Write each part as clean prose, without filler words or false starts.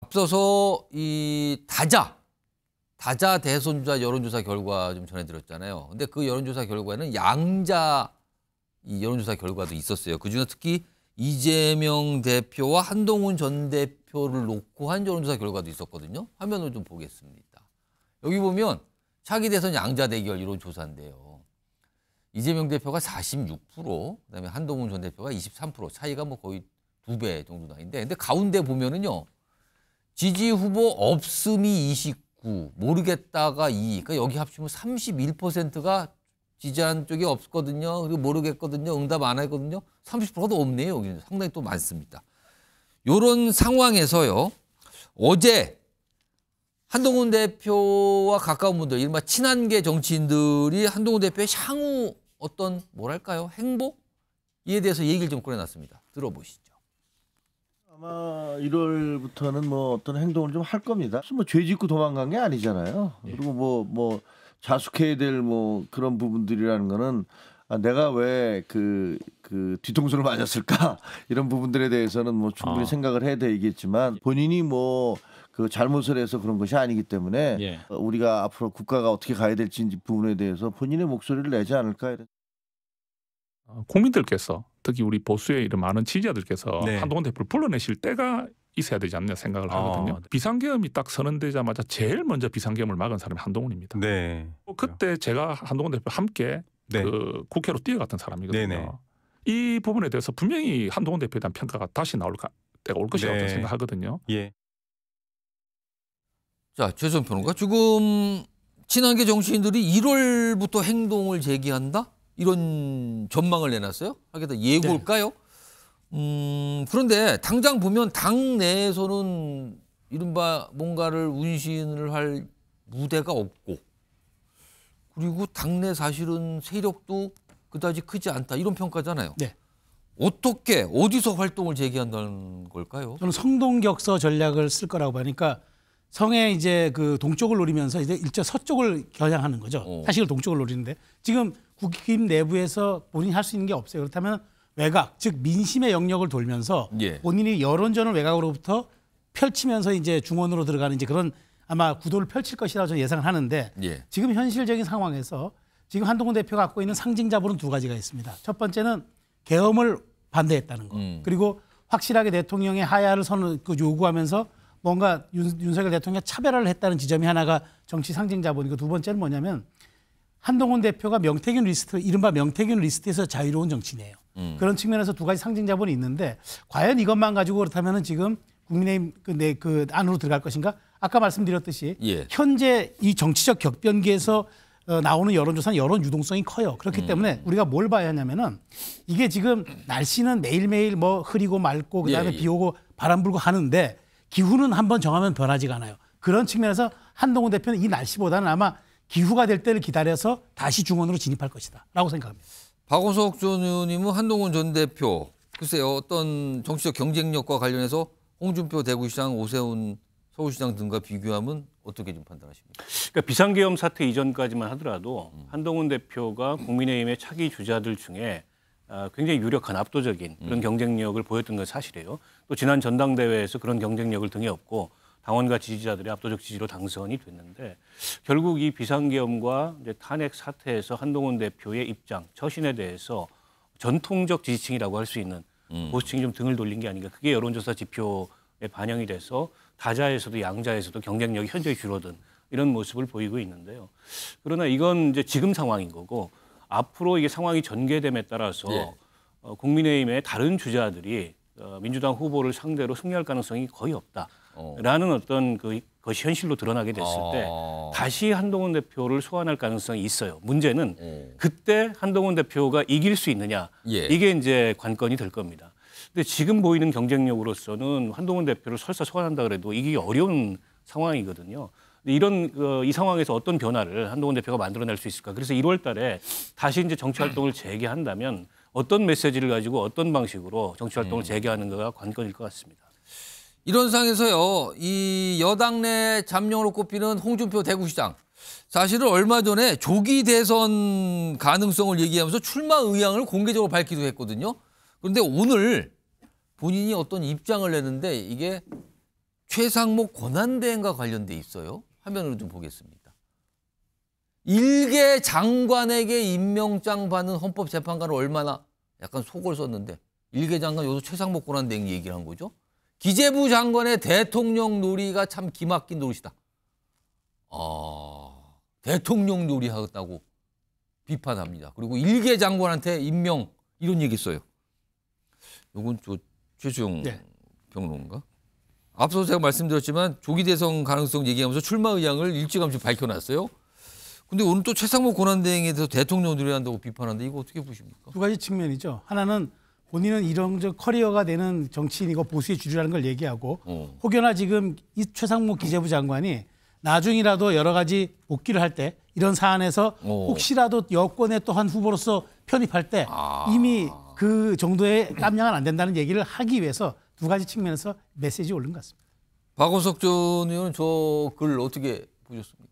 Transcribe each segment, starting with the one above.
앞서서 이 다자 대선주자 여론조사 결과 좀 전해드렸잖아요. 근데 그 여론조사 결과에는 양자 이 여론조사 결과도 있었어요. 그중에 특히 이재명 대표와 한동훈 전 대표를 놓고 한 여론조사 결과도 있었거든요. 화면을 좀 보겠습니다. 여기 보면 차기 대선 양자 대결 이런 조사인데요. 이재명 대표가 46%, 그다음에 한동훈 전 대표가 23%, 차이가 뭐 거의 2배 정도 나는데, 근데 가운데 보면은요, 지지 후보 없음이 29, 모르겠다가 2, 그러니까 여기 합치면 31%가 지지한 쪽이 없거든요. 그리고 모르겠거든요. 응답 안 하거든요. 30%도 없네요. 여기는 상당히 또 많습니다. 이런 상황에서요, 어제 한동훈 대표와 가까운 분들, 이른바 친한계 정치인들이 한동훈 대표의 향후 어떤 뭐랄까요? 행보에 대해서 얘기를 좀 꺼내놨습니다. 들어보시죠. 아마 1월부터는 뭐 어떤 행동을 좀 할 겁니다. 뭐 죄 짓고 도망간 게 아니잖아요. 그리고 뭐 자숙해야 될 뭐 그런 부분들이라는 거는 내가 왜 그 뒤통수를 맞았을까 이런 부분들에 대해서는 뭐 충분히 생각을 해야 되겠지만 본인이 뭐 그 잘못을 해서 그런 것이 아니기 때문에 우리가 앞으로 국가가 어떻게 가야 될지 부분에 대해서 본인의 목소리를 내지 않을까 이런. 국민들께서 특히 우리 보수의 이런 많은 지지자들께서 한동훈 대표를 불러내실 때가 있어야 되지 않나 생각을 하거든요. 비상계엄이 딱 선언되자마자 제일 먼저 비상계엄을 막은 사람이 한동훈입니다. 그때 제가 한동훈 대표 함께 그 국회로 뛰어갔던 사람이거든요. 이 부분에 대해서 분명히 한동훈 대표에 대한 평가가 다시 나올 때가 올 것이라고 생각하거든요. 자, 최선 평론가, 지금 친한계 정치인들이 1월부터 행동을 제기한다? 이런 전망을 내놨어요. 하겠다 예고일까요? 그런데 당장 보면 당 내에서는 이른바 뭔가를 운신을 할 무대가 없고, 그리고 당내 사실은 세력도 그다지 크지 않다 이런 평가잖아요. 어떻게 어디서 활동을 제기한다는 걸까요? 저는 성동격서 전략을 쓸 거라고 보니까 성의 이제 그 동쪽을 노리면서 이제 일제 서쪽을 겨냥하는 거죠. 사실 동쪽을 노리는데 지금 국힘 내부에서 본인이 할 수 있는 게 없어요. 그렇다면 외곽, 즉 민심의 영역을 돌면서 본인이 여론전을 외곽으로부터 펼치면서 이제 중원으로 들어가는 이제 그런 아마 구도를 펼칠 것이라고 저는 예상을 하는데 지금 현실적인 상황에서 지금 한동훈 대표가 갖고 있는 상징 자본은 두 가지가 있습니다. 첫 번째는 계엄을 반대했다는 거. 그리고 확실하게 대통령의 하야를 요구하면서 뭔가 윤석열 대통령이 차별화를 했다는 지점이 하나가 정치 상징 자본이고, 두 번째는 뭐냐면 한동훈 대표가 명태균 리스트, 이른바 명태균 리스트에서 자유로운 정치인이에요. 그런 측면에서 두 가지 상징 자본이 있는데 과연 이것만 가지고 그렇다면 지금 국민의힘 그 안으로 들어갈 것인가? 아까 말씀드렸듯이 현재 이 정치적 격변기에서 나오는 여론조사는 여론 유동성이 커요. 그렇기 때문에 우리가 뭘 봐야 하냐면은 이게 지금 날씨는 매일매일 뭐 흐리고 맑고 그다음에 비 오고 바람 불고 하는데 기후는 한번 정하면 변하지가 않아요. 그런 측면에서 한동훈 대표는 이 날씨보다는 아마 기후가 될 때를 기다려서 다시 중원으로 진입할 것이다 라고 생각합니다. 박원석 전 의원님은 한동훈 전 대표, 글쎄요, 어떤 정치적 경쟁력과 관련해서 홍준표 대구시장, 오세훈 서울시장 등과 비교하면 어떻게 좀 판단하십니까? 그러니까 비상계엄 사태 이전까지만 하더라도 한동훈 대표가 국민의힘의 차기 주자들 중에 굉장히 유력한 압도적인 그런 경쟁력을 보였던 건 사실이에요. 또 지난 전당대회에서 그런 경쟁력을 등에 업고 당원과 지지자들의 압도적 지지로 당선이 됐는데, 결국 이 비상계엄과 이제 탄핵 사태에서 한동훈 대표의 입장, 처신에 대해서 전통적 지지층이라고 할 수 있는 보수층이 좀 등을 돌린 게 아닌가. 그게 여론조사 지표에 반영이 돼서 다자에서도 양자에서도 경쟁력이 현저히 줄어든 이런 모습을 보이고 있는데요. 그러나 이건 이제 지금 상황인 거고, 앞으로 이게 상황이 전개됨에 따라서 국민의힘의 다른 주자들이 민주당 후보를 상대로 승리할 가능성이 거의 없다라는 어떤 그것이 현실로 드러나게 됐을 때 다시 한동훈 대표를 소환할 가능성이 있어요. 문제는 그때 한동훈 대표가 이길 수 있느냐, 이게 이제 관건이 될 겁니다. 근데 지금 보이는 경쟁력으로서는 한동훈 대표를 설사 소환한다 그래도 이기기 어려운 상황이거든요. 이런 이 상황에서 어떤 변화를 한동훈 대표가 만들어낼 수 있을까? 그래서 1월 달에 다시 이제 정치 활동을 재개한다면 어떤 메시지를 가지고 어떤 방식으로 정치 활동을 재개하는가가 관건일 것 같습니다. 이런 상황에서요, 이 여당 내 잠룡으로 꼽히는 홍준표 대구시장, 사실은 얼마 전에 조기 대선 가능성을 얘기하면서 출마 의향을 공개적으로 밝히기도 했거든요. 그런데 오늘 본인이 어떤 입장을 내는데 이게 최상목 권한대행과 관련돼 있어요. 화면으로 좀 보겠습니다. 일개 장관에게 임명장 받는 헌법재판관을 얼마나 약간 속을 썼는데 일개 장관 여기서 최상목 권한대행 얘기를 한 거죠. 기재부 장관의 대통령 놀이가 참 기막힌 노릇이다. 대통령 놀이 하겠다고 비판합니다. 그리고 일개 장관한테 임명 이런 얘기 써요. 요건 최수영 평론가. 앞서 제가 말씀드렸지만 조기 대선 가능성 얘기하면서 출마 의향을 일찌감치 밝혀놨어요. 근데 오늘 또 최상목 권한대행에 대해서 대통령 놀이한다고 비판하는데 이거 어떻게 보십니까? 두 가지 측면이죠. 하나는 본인은 이런 커리어가 되는 정치인이고 보수의 주류라는 걸 얘기하고 혹여나 지금 이 최상목 기재부 장관이 나중이라도 여러 가지 복귀를 할 때 이런 사안에서 혹시라도 여권의 또 한 후보로서 편입할 때 이미 그 정도의 깜냥은 안 된다는 얘기를 하기 위해서 두 가지 측면에서 메시지 올린 것 같습니다. 박원석 전 의원은 저 글 어떻게 보셨습니까?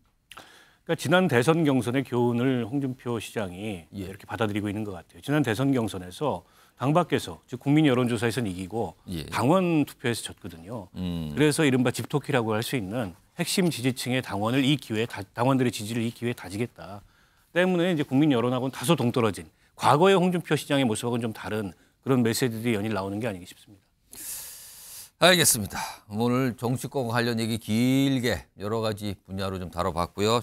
그러니까 지난 대선 경선의 교훈을 홍준표 시장이 이렇게 받아들이고 있는 것 같아요. 지난 대선 경선에서 당 밖에서 즉 국민 여론조사에서는 이기고 당원 투표에서 졌거든요. 그래서 이른바 집토끼라고 할 수 있는 핵심 지지층의 당원을 이 기회에 당원들의 지지를 이 기회에 다지겠다. 때문에 이제 국민 여론하고는 다소 동떨어진 과거의 홍준표 시장의 모습하고는 좀 다른 그런 메시지들이 연일 나오는 게 아닌가 싶습니다. 알겠습니다. 오늘 정치권과 관련 얘기 길게 여러 가지 분야로 좀 다뤄봤고요.